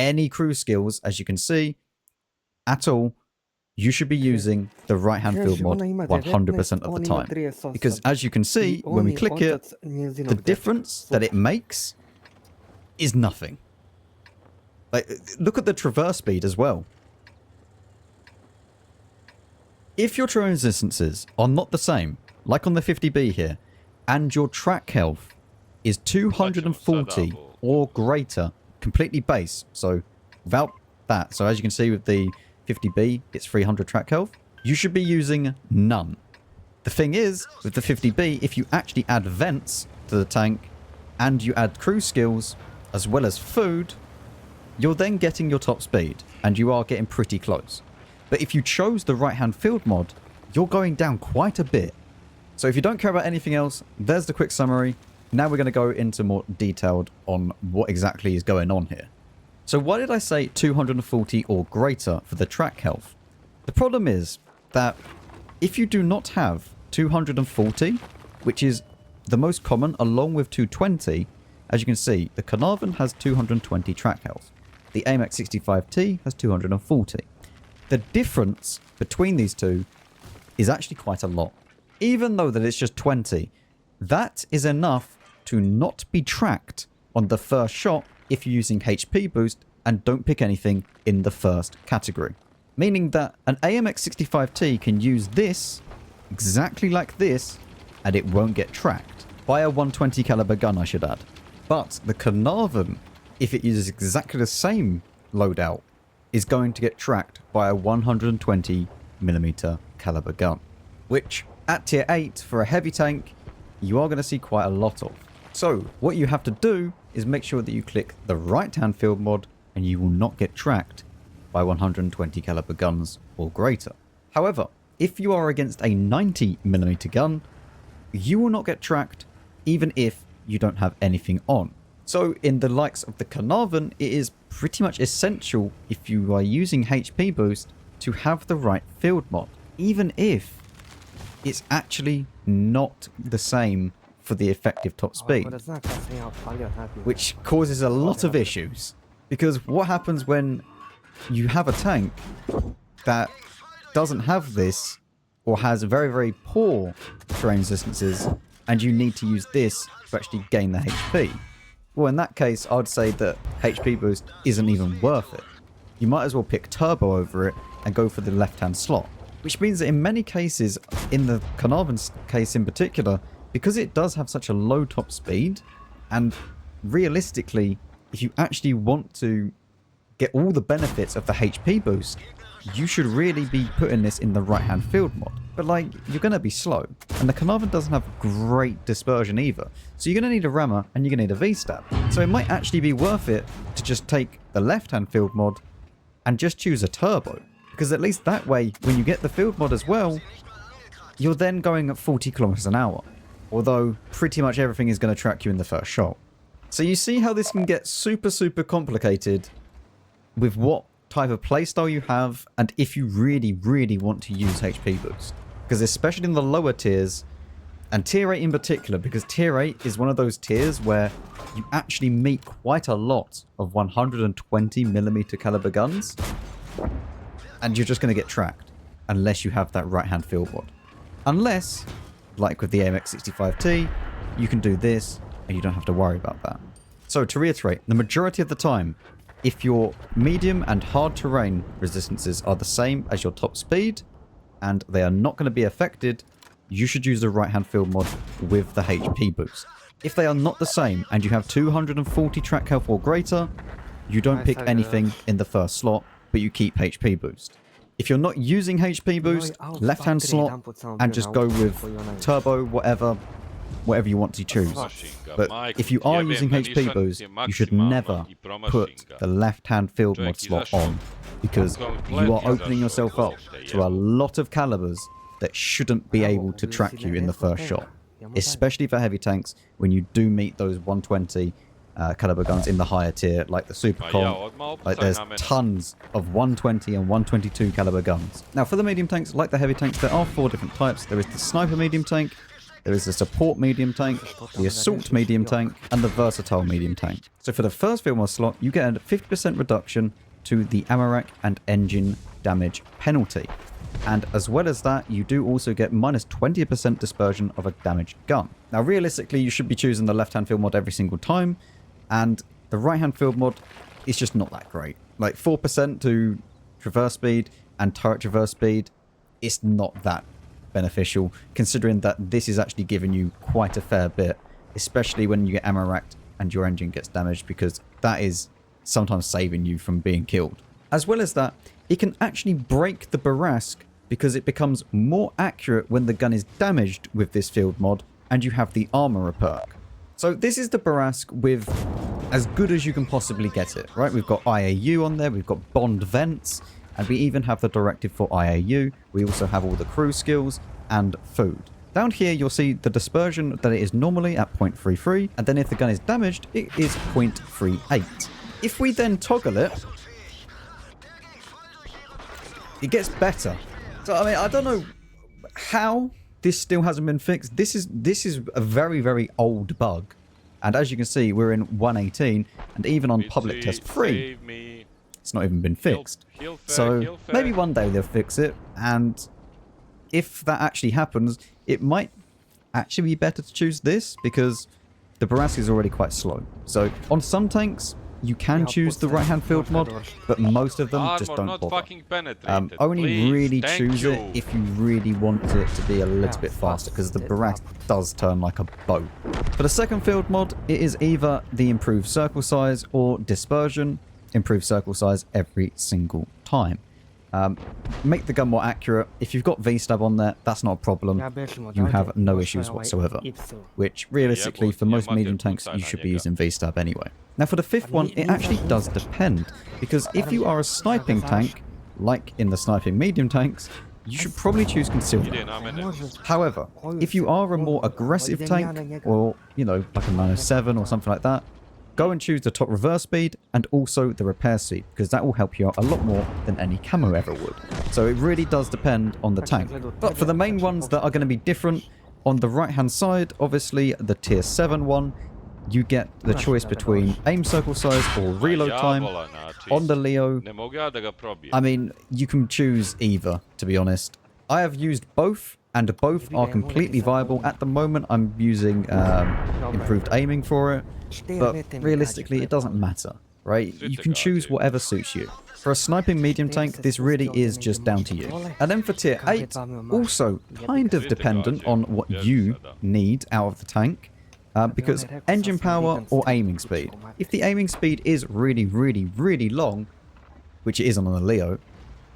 any cruise skills, as you can see, at all, you should be using the right-hand field mod 100% of the time. Because as you can see, when we click it, the difference that it makes is nothing. Like, look at the traverse speed as well. If your terrain resistances are not the same, like on the 50B here, and your track health is 240 or greater, completely base, so without that, so as you can see with the 50B, it's 300 track health, you should be using none. The thing is, with the 50B, if you actually add vents to the tank, and you add cruise skills, as well as food, you're then getting your top speed, and you are getting pretty close. But if you chose the right-hand field mod, you're going down quite a bit. So if you don't care about anything else, there's the quick summary. Now we're going to go into more detailed on what exactly is going on here. So why did I say 240 or greater for the track health? The problem is that if you do not have 240, which is the most common along with 220, as you can see, the Carnarvon has 220 track health. The AMX 65T has 240. The difference between these two is actually quite a lot. Even though that it's just 20, that is enough to not be tracked on the first shot if you're using HP boost and don't pick anything in the first category. Meaning that an AMX 65T can use this exactly like this and it won't get tracked. By a 120 caliber gun, I should add. But the Carnarvon, if it uses exactly the same loadout, is going to get tracked by a 120mm caliber gun. Which, at tier 8 for a heavy tank, you are going to see quite a lot of. So, what you have to do is make sure that you click the right-hand field mod and you will not get tracked by 120 caliber guns or greater. However, if you are against a 90mm gun, you will not get tracked even if you don't have anything on. So in the likes of the Carnarvon, it is pretty much essential if you are using HP boost to have the right field mod, even if it's actually not the same for the effective top speed, which causes a lot of issues. Because what happens when you have a tank that doesn't have this or has very, very poor terrain resistances and you need to use this to actually gain the HP? Well, in that case, I'd say that HP boost isn't even worth it. You might as well pick turbo over it and go for the left-hand slot. Which means that in many cases, in the Carnarvon's case in particular, because it does have such a low top speed, and realistically, if you actually want to get all the benefits of the HP boost, you should really be putting this in the right-hand field mod. But like, you're going to be slow. And the Carnarvon doesn't have great dispersion either. So you're going to need a rammer and you're going to need a V-stab. So it might actually be worth it to just take the left-hand field mod and just choose a turbo. Because at least that way, when you get the field mod as well, you're then going at 40 kilometers an hour. Although pretty much everything is going to track you in the first shot. So you see how this can get super, super complicated with what type of playstyle you have and if you really, really want to use HP boost. Because especially in the lower tiers, and tier 8 in particular, because tier 8 is one of those tiers where you actually meet quite a lot of 120mm caliber guns, and you're just going to get tracked unless you have that right-hand field mod. Unless, like with the AMX 65T, you can do this and you don't have to worry about that. So to reiterate, the majority of the time, if your medium and hard terrain resistances are the same as your top speed, and they are not going to be affected, you should use the right-hand field mod with the HP boost. If they are not the same, and you have 240 track health or greater, you don't pick anything in the first slot, but you keep HP boost. If you're not using HP boost, left-hand slot, and just go with turbo, whatever you want to choose. But if you are using HP boost, you should never put the left-hand field mod slot on, because you are opening yourself up to a lot of calibers that shouldn't be able to track you in the first shot, especially for heavy tanks when you do meet those 120 caliber guns in the higher tier, like the Super Colt. Like, there's tons of 120 and 122 caliber guns. Now for the medium tanks, like the heavy tanks, there are 4 different types. There is the sniper medium tank, there is the support medium tank, the assault medium tank, and the versatile medium tank. So for the first field mod slot, you get a 50% reduction to the ammo rack and engine damage penalty. And as well as that, you do also get minus 20% dispersion of a damaged gun. Now realistically, you should be choosing the left-hand field mod every single time, and the right-hand field mod is just not that great. Like 4% to traverse speed and turret traverse speed, it's not that beneficial, considering that this is actually giving you quite a fair bit, especially when you get ammo racked and your engine gets damaged, because that is sometimes saving you from being killed. As well as that, it can actually break the Barask because it becomes more accurate when the gun is damaged with this field mod and you have the armorer perk. So this is the Barask with as good as you can possibly get it, right? We've got IAU on there, we've got bond vents, and we even have the directive for IAU. We also have all the crew skills and food. Down here, you'll see the dispersion that it is normally at 0.33, and then if the gun is damaged, it is 0.38. If we then toggle it, it gets better. So, I mean, I don't know how this still hasn't been fixed. This is a very, very old bug. And as you can see, we're in 1.18, and even on public test 3, it's not even been fixed. So maybe one day they'll fix it, and if that actually happens, it might actually be better to choose this, because the Barask is already quite slow. So on some tanks, you can choose the right-hand field mod, but most of them just don't bother. Only really choose it if you really want it to be a little bit faster, because the Barask does turn like a boat. For the second field mod, it is either the improved circle size or dispersion. Improved circle size every single time. Make the gun more accurate. If you've got V-stab on there, that's not a problem. You have no issues whatsoever. Which, realistically, for most medium tanks, you should be using V-stab anyway. Now, for the fifth one, it actually does depend. Because if you are a sniping tank, like in the sniping medium tanks, you should probably choose concealment. However, if you are a more aggressive tank, or, you know, like a 907 or something like that, go and choose the top reverse speed and also the repair speed, because that will help you out a lot more than any camo ever would. So it really does depend on the tank. But for the main ones that are going to be different, on the right hand side, obviously the tier 7 one, you get the choice between aim circle size or reload time. On the Leo, I mean, you can choose either, to be honest. I have used both, and both are completely viable. At the moment, I'm using improved aiming for it, but realistically, it doesn't matter, right? You can choose whatever suits you. For a sniping medium tank, this really is just down to you. And then for tier 8, also kind of dependent on what you need out of the tank, because engine power or aiming speed. If the aiming speed is really, really, really long, which it is on the Leo,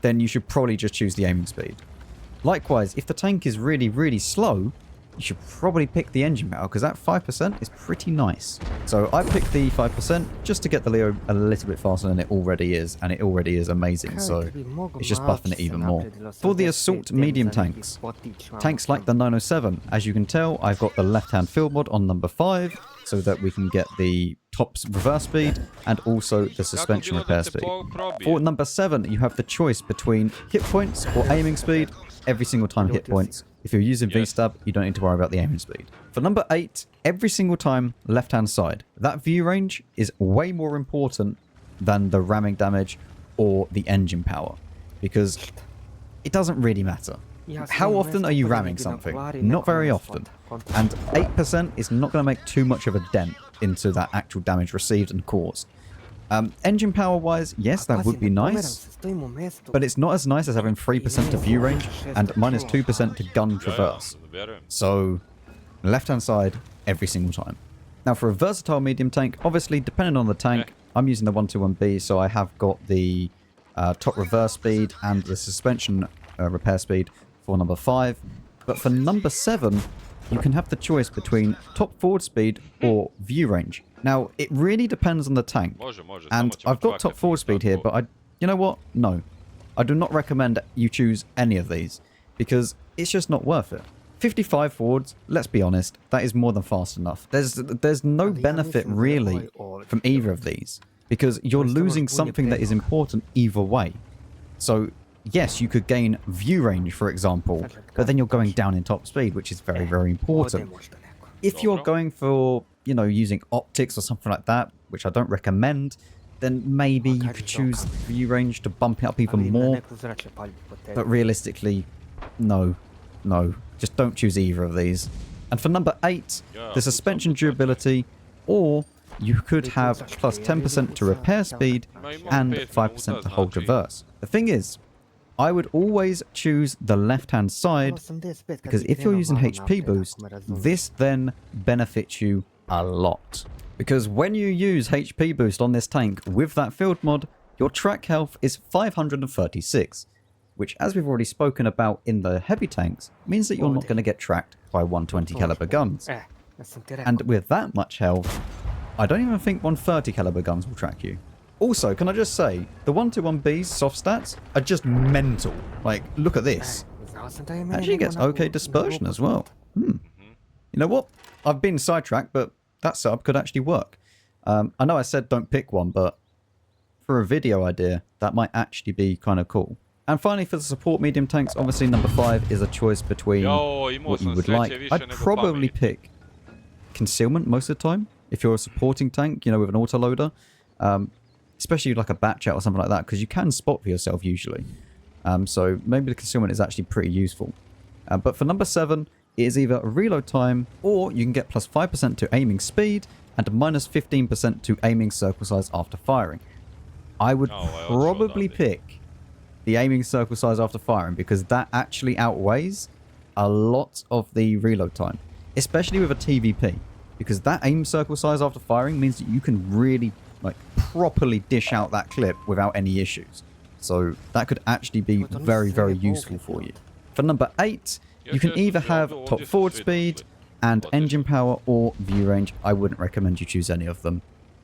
then you should probably just choose the aiming speed. Likewise, if the tank is really, really slow, you should probably pick the engine power, because that 5% is pretty nice. So I picked the 5% just to get the Leo a little bit faster than it already is, and it already is amazing, so it's just buffing it even more. For the assault medium tanks, tanks like the 907, as you can tell, I've got the left-hand field mod on number 5, so that we can get the top reverse speed and also the suspension repair speed. For number 7, you have the choice between hit points or aiming speed. Every single time hit points. If you're using V-stab, you don't need to worry about the aiming speed. For number 8, every single time left-hand side. That view range is way more important than the ramming damage or the engine power, because it doesn't really matter. How often are you ramming something? Not very often. And 8% is not going to make too much of a dent into that actual damage received and caused. Engine power wise, yes, that would be nice, but it's not as nice as having 3% to view range and minus 2% to gun traverse. So, left hand side every single time. Now for a versatile medium tank, obviously depending on the tank, I'm using the 121B, so I have got the top reverse speed and the suspension repair speed for number 5. But for number 7, you can have the choice between top forward speed or view range. Now, it really depends on the tank. And I've got top forward speed here, but you know what? No. I do not recommend you choose any of these, because it's just not worth it. 55 forwards, let's be honest, that is more than fast enough. There's no benefit really from either of these, because you're losing something that is important either way. So yes, you could gain view range, for example, but then you're going down in top speed, which is very, very important. If you're going for, you know, using optics or something like that, which I don't recommend, then maybe you could choose view range to bump it up even more. But realistically, no, just don't choose either of these. And for number 8, the suspension durability, or you could have plus 10% to repair speed and 5% to hold reverse. The thing is, I would always choose the left-hand side, because if you're using HP boost, this then benefits you a lot. Because when you use HP boost on this tank with that field mod, your track health is 536, which, as we've already spoken about in the heavy tanks, means that you're not going to get tracked by 120 caliber guns. And with that much health, I don't even think 130 caliber guns will track you. Also, can I just say, the 121B's soft stats are just mental. Like, look at this. Actually gets okay dispersion as well. You know what? I've been sidetracked, but that setup could actually work. I know I said don't pick one, but for a video idea, that might actually be kind of cool. And finally, for the support medium tanks, obviously number 5 is a choice between what you would like. I'd probably pick concealment most of the time, if you're a supporting tank, you know, with an autoloader. Especially like a batch out or something like that, because you can spot for yourself usually. So maybe the concealment is actually pretty useful. But for number 7, it is either a reload time, or you can get plus 5% to aiming speed and minus 15% to aiming circle size after firing. I would probably pick the aiming circle size after firing, because that actually outweighs a lot of the reload time, especially with a TVP, because that aim circle size after firing means that you can really like properly dish out that clip without any issues. So that could actually be very, very useful for you. For number 8, you can either have top forward speed and engine power or view range. I wouldn't recommend you choose any of them.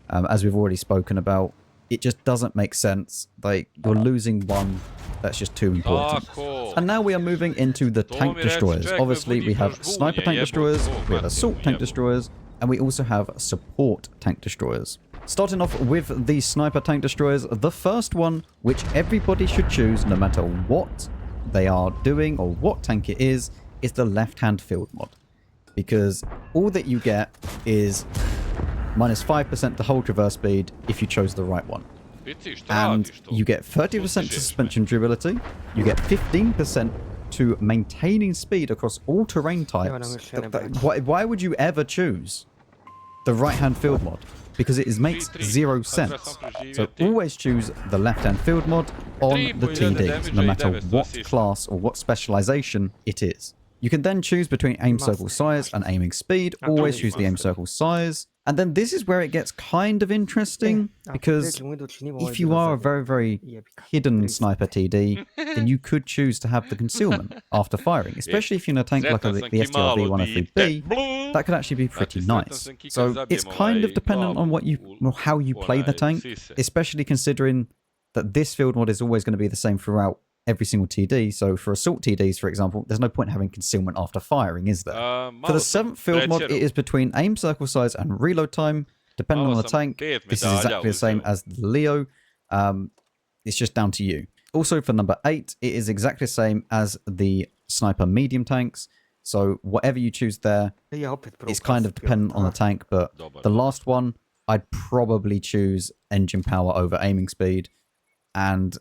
As we've already spoken about, it just doesn't make sense. Like, you're losing one that's just too important. And now we are moving into the tank destroyers. Obviously, we have sniper tank destroyers, we have assault tank destroyers, and we also have support tank destroyers. Starting off with the sniper tank destroyers, the first one, which everybody should choose no matter what they are doing or what tank it is the left-hand field mod. Because all that you get is minus 5% to hold reverse speed if you chose the right one. And you get 30% to suspension durability, you get 15% to maintaining speed across all terrain types. Why would you ever choose the right-hand field mod? Because it makes 0 sense. So always choose the left-hand field mod on the TDs, no matter what class or what specialization it is. You can then choose between aim circle size and aiming speed. Always choose the aim circle size. And then this is where it gets kind of interesting, because if you are a very, very hidden sniper TD, then you could choose to have the concealment after firing, especially if you're in a tank like the STRV 103B. That could actually be pretty nice. So it's kind of dependent on how you play the tank, especially considering that this field mod is always going to be the same throughout every single TD. So for assault TDs, for example, there's no point having concealment after firing, is there? For the 7th field mod, it is between aim circle size and reload time, depending on the tank. This is exactly the same as the Leo. It's just down to you. Also for number 8, it is exactly the same as the sniper medium tanks. So whatever you choose there, it's kind of dependent on the tank. But the last one, I'd probably choose engine power over aiming speed. And